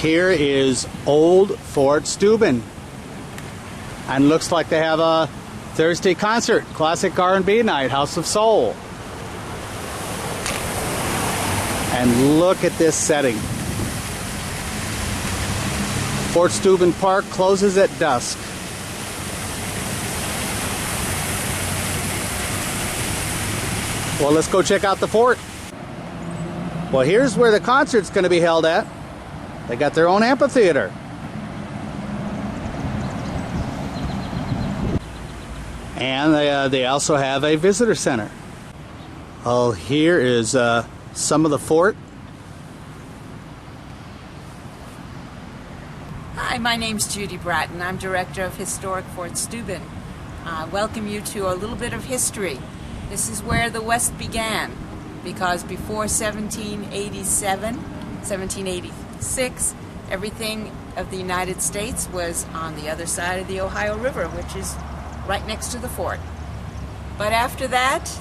Here is old Fort Steuben, and looks like they have a Thursday concert, classic R&B night, House of Soul. And look at this setting. Fort Steuben Park closes at dusk. Well, let's go check out the fort. Well, here's where the concert's going to be held at. They got their own amphitheater. And they also have a visitor center. Oh, here is some of the fort. Hi, my name's Judy Bratton. I'm Director of Historic Fort Steuben. Welcome you to a little bit of history. This is where the West began, because before 1786, everything of the United States was on the other side of the Ohio River, which is right next to the fort. But after that,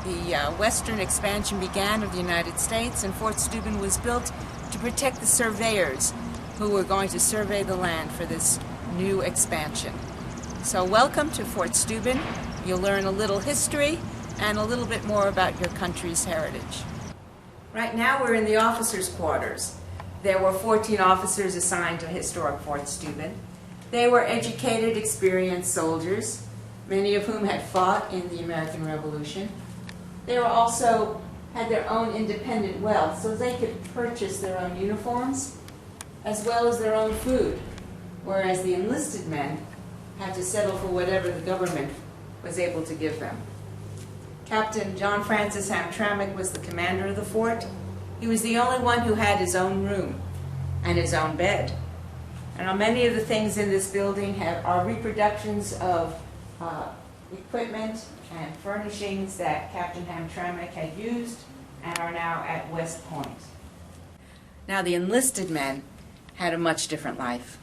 the western expansion began of the United States, and Fort Steuben was built to protect the surveyors who were going to survey the land for this new expansion. So welcome to Fort Steuben. You'll learn a little history and a little bit more about your country's heritage. Right now we're in the officers' quarters. There were 14 officers assigned to historic Fort Steuben. They were educated, experienced soldiers, many of whom had fought in the American Revolution. They were also had their own independent wealth, so they could purchase their own uniforms as well as their own food, whereas the enlisted men had to settle for whatever the government was able to give them. Captain John Francis Hamtramck was the commander of the fort. He was the only one who had his own room and his own bed. And many of the things in this building are reproductions of equipment and furnishings that Captain Hamtramck had used and are now at West Point. Now the enlisted men had a much different life.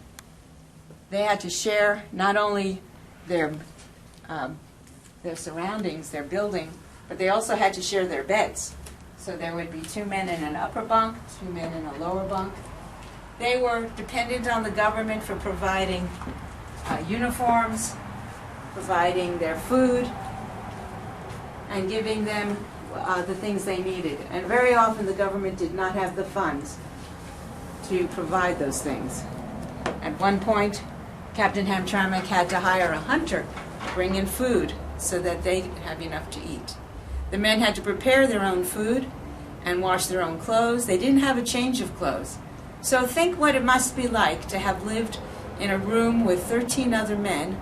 They had to share not only their surroundings, their building, but they also had to share their beds. So there would be 2 men in an upper bunk, 2 men in a lower bunk. They were dependent on the government for providing uniforms, providing their food, and giving them the things they needed. And very often the government did not have the funds to provide those things. At one point, Captain Hamtramck had to hire a hunter to bring in food so that they'd have enough to eat. The men had to prepare their own food and wash their own clothes. They didn't have a change of clothes. So think what it must be like to have lived in a room with 13 other men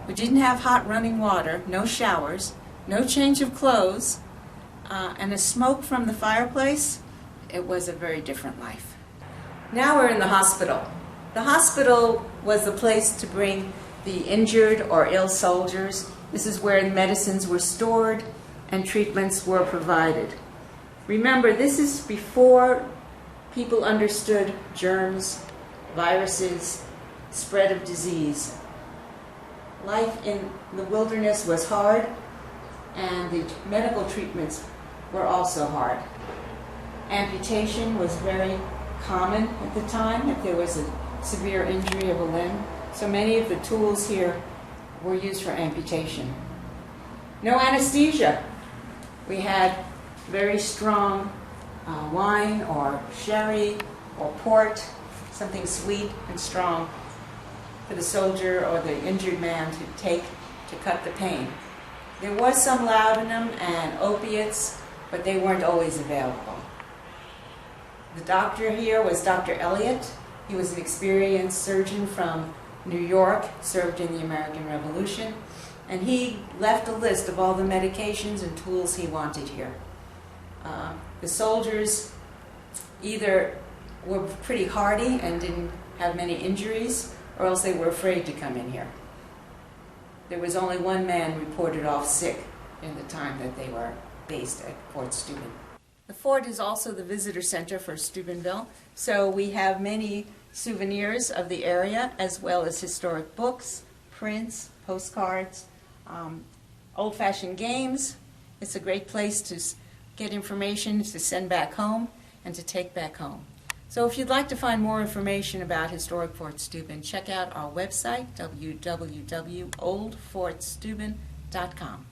who didn't have hot running water, no showers, no change of clothes, and the smoke from the fireplace. It was a very different life. Now we're in the hospital. The hospital was the place to bring the injured or ill soldiers. This is where the medicines were stored and treatments were provided. Remember, this is before people understood germs, viruses, spread of disease. Life in the wilderness was hard, and the medical treatments were also hard. Amputation was very common at the time if there was a severe injury of a limb. So many of the tools here were used for amputation. No anesthesia. We had very strong wine or sherry or port, something sweet and strong for the soldier or the injured man to take to cut the pain. There was some laudanum and opiates, but they weren't always available. The doctor here was Dr. Elliott. He was an experienced surgeon from New York, served in the American Revolution, and he left a list of all the medications and tools he wanted here. The soldiers either were pretty hardy and didn't have many injuries, or else they were afraid to come in here. There was only one man reported off sick in the time that they were based at Fort Steuben. The fort is also the visitor center for Steubenville, so we have many souvenirs of the area, as well as historic books, prints, postcards, old-fashioned games. It's a great place to get information to send back home and to take back home. So if you'd like to find more information about historic Fort Steuben, check out our website, www.oldfortsteuben.com.